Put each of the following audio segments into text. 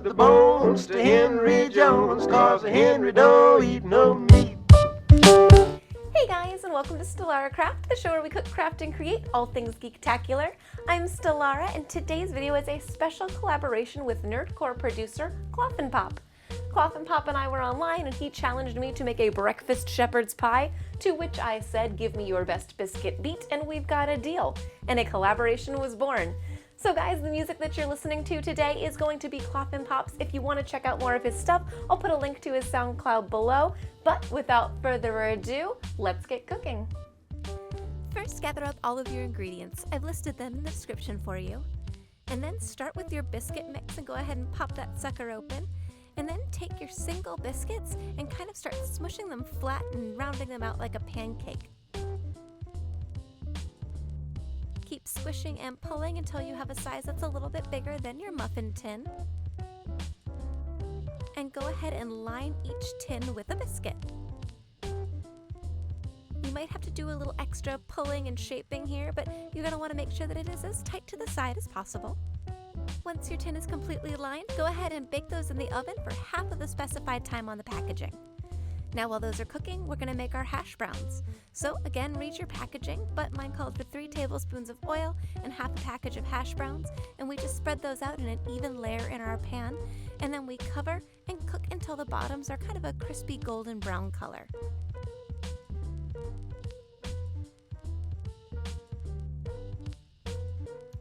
the bones to Henry Jones, 'cause Henry don't eat no meat. Hey guys, and welcome to StalaraCraft, the show where we cook, craft, and create all things geek-tacular. I'm Stalara, and today's video is a special collaboration with nerdcore producer Klopfenpop. Klopfenpop and I were online, and he challenged me to make a breakfast shepherd's pie, to which I said, give me your best biscuit beat, and we've got a deal. And a collaboration was born. So guys, the music that you're listening to today is going to be Klopfenpop's. If you want to check out more of his stuff, I'll put a link to his SoundCloud below. But without further ado, let's get cooking. First, gather up all of your ingredients. I've listed them in the description for you. And then start with your biscuit mix and go ahead and pop that sucker open. And then take your single biscuits and kind of start smushing them flat and rounding them out like a pancake. Keep squishing and pulling until you have a size that's a little bit bigger than your muffin tin. And go ahead and line each tin with a biscuit. You might have to do a little extra pulling and shaping here, but you're going to want to make sure that it is as tight to the side as possible. Once your tin is completely lined, go ahead and bake those in the oven for half of the specified time on the packaging. Now while those are cooking, we're going to make our hash browns. So again, read your packaging, but mine called for 3 tablespoons of oil and half a package of hash browns, and we just spread those out in an even layer in our pan, and then we cover and cook until the bottoms are kind of a crispy golden brown color.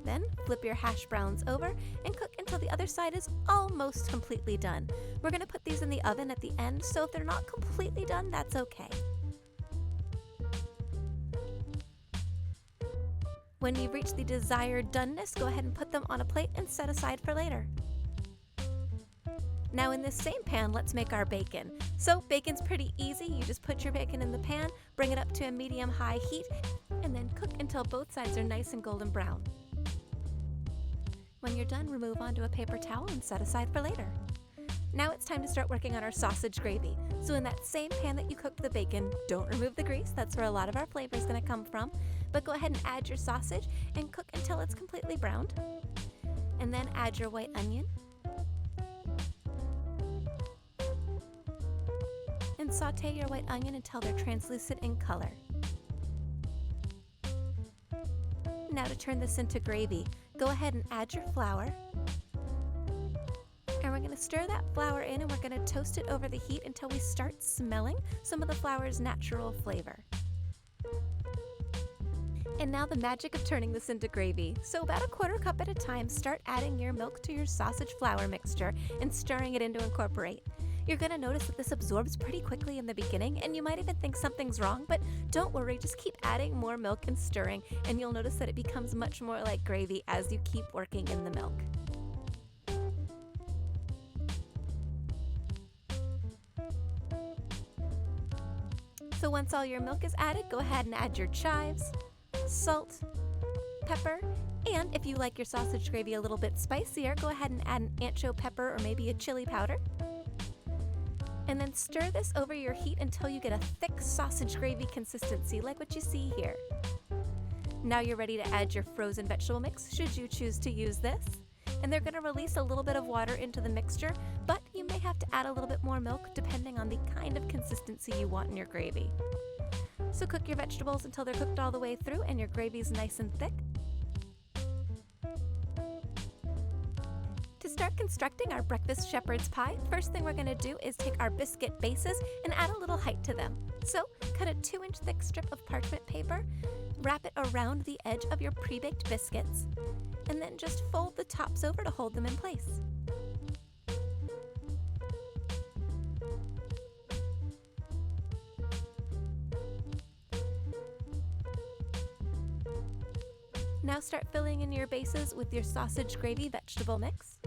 Then flip your hash browns over and cook until the other side is almost completely done. We're going to put these in the oven at the end, so if they're not completely done, that's okay. When you reach the desired doneness, go ahead and put them on a plate and set aside for later. Now in this same pan, let's make our bacon. So bacon's pretty easy. You just put your bacon in the pan, bring it up to a medium-high heat, and then cook until both sides are nice and golden brown. When you're done, remove onto a paper towel and set aside for later. Now it's time to start working on our sausage gravy. So in that same pan that you cooked the bacon, don't remove the grease, that's where a lot of our flavor is going to come from, but go ahead and add your sausage and cook until it's completely browned. And then add your white onion. And saute your white onion until they're translucent in color. Now to turn this into gravy, go ahead and add your flour. And we're going to stir that flour in, and we're going to toast it over the heat until we start smelling some of the flour's natural flavor. And now the magic of turning this into gravy. So about a 1/4 cup at a time, start adding your milk to your sausage flour mixture and stirring it in to incorporate. You're going to notice that this absorbs pretty quickly in the beginning, and you might even think something's wrong, but don't worry, just keep adding more milk and stirring, and you'll notice that it becomes much more like gravy as you keep working in the milk. So once all your milk is added, go ahead and add your chives, salt, pepper, and if you like your sausage gravy a little bit spicier, go ahead and add an ancho pepper or maybe a chili powder. And then stir this over your heat until you get a thick sausage gravy consistency like what you see here. Now you're ready to add your frozen vegetable mix, should you choose to use this. And they're going to release a little bit of water into the mixture, but you may have to add a little bit more milk depending on the kind of consistency you want in your gravy. So cook your vegetables until they're cooked all the way through and your gravy's nice and thick. To start constructing our breakfast shepherd's pie, first thing we're going to do is take our biscuit bases and add a little height to them. So cut a 2-inch thick strip of parchment paper, wrap it around the edge of your pre-baked biscuits, and then just fold the tops over to hold them in place. Now start filling in your bases with your sausage gravy vegetable mix.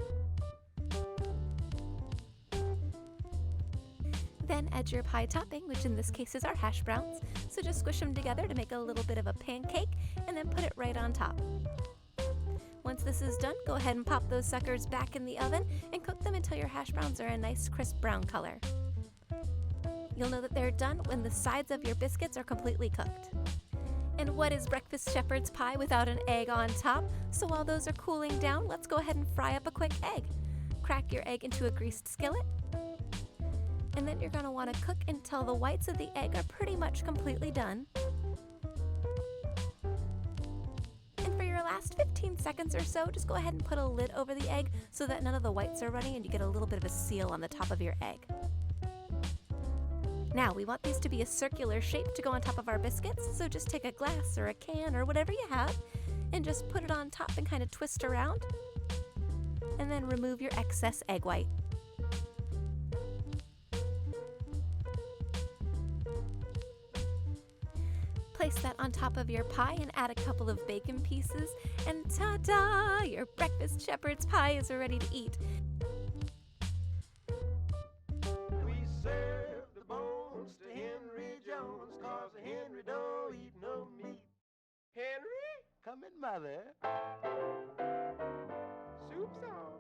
Then add your pie topping, which in this case is our hash browns. So just squish them together to make a little bit of a pancake and then put it right on top. Once this is done, go ahead and pop those suckers back in the oven and cook them until your hash browns are a nice crisp brown color. You'll know that they're done when the sides of your biscuits are completely cooked. And what is breakfast shepherd's pie without an egg on top? So while those are cooling down, let's go ahead and fry up a quick egg. crack your egg into a greased skillet. And then you're going to want to cook until the whites of the egg are pretty much completely done. And for your last 15 seconds or so, just go ahead and put a lid over the egg so that none of the whites are running and you get a little bit of a seal on the top of your egg. Now, we want these to be a circular shape to go on top of our biscuits, so just take a glass or a can or whatever you have and just put it on top and kind of twist around. And then remove your excess egg white. Place that on top of your pie and add a couple of bacon pieces, and ta-da! Your breakfast shepherd's pie is ready to eat. We serve the bones to Henry Jones, 'cause Henry don't eat no meat. Henry, come in, mother. Soup's on.